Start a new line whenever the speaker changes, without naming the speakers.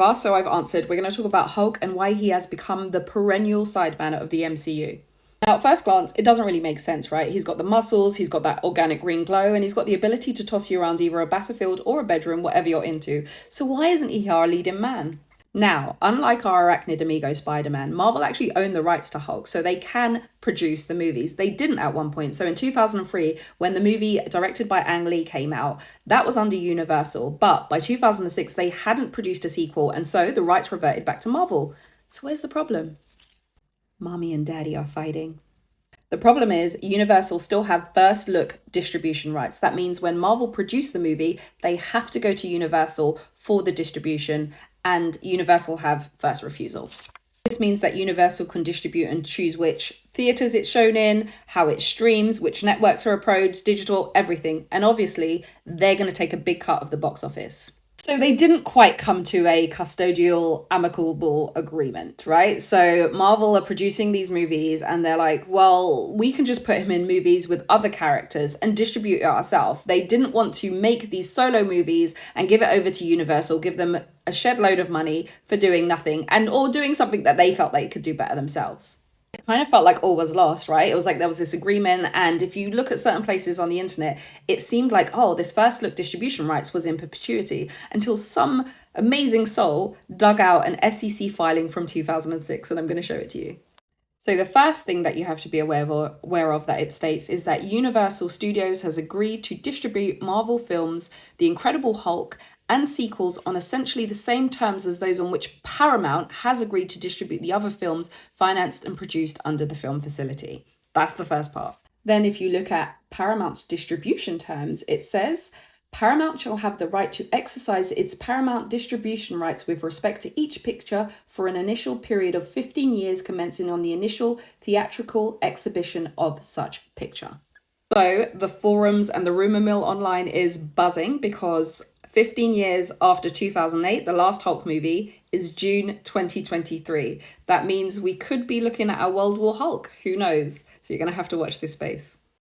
over, so I've answered. We're going to talk about Hulk and why he has become the perennial sideman of the MCU. Now, at first glance, it doesn't really make sense, right? He's got the muscles, he's got that organic green glow, and he's got the ability to toss you around either a battlefield or a bedroom, whatever you're into. So why isn't he our leading man? Now, unlike our arachnid amigo Spider-Man, Marvel actually own the rights to Hulk, so they can produce the movies. They didn't at one point. So in 2003, when the movie directed by Ang Lee came out, that was under Universal. But by 2006, they hadn't produced a sequel, and so the rights reverted back to Marvel. So where's the problem? Mommy and Daddy are fighting. The problem is Universal still have first look distribution rights. That means when Marvel produce the movie, they have to go to Universal for the distribution, and Universal have first refusal. This means that Universal can distribute and choose which theatres it's shown in, how it streams, which networks are approached, digital, everything. And obviously, they're going to take a big cut of the box office. So they didn't quite come to a custodial, amicable agreement, right? So Marvel are producing these movies and they're like, well, we can just put him in movies with other characters and distribute it ourselves. They didn't want to make these solo movies and give it over to Universal, give them a shed load of money for doing nothing or doing something that they felt they could do better themselves. It kind of felt like all was lost, right? It was like there was this agreement, and if you look at certain places on the internet, it seemed like, oh, this first look distribution rights was in perpetuity until some amazing soul dug out an SEC filing from 2006, and I'm going to show it to you. So the first thing that you have to be aware of that it states is that Universal Studios has agreed to distribute Marvel films, The Incredible Hulk, and sequels on essentially the same terms as those on which Paramount has agreed to distribute the other films financed and produced under the film facility. That's the first part. Then if you look at Paramount's distribution terms, it says, Paramount shall have the right to exercise its Paramount distribution rights with respect to each picture for an initial period of 15 years commencing on the initial theatrical exhibition of such picture. So the forums and the rumor mill online is buzzing because 15 years after 2008, the last Hulk movie is June 2023. That means we could be looking at a World War Hulk. Who knows? So you're going to have to watch this space.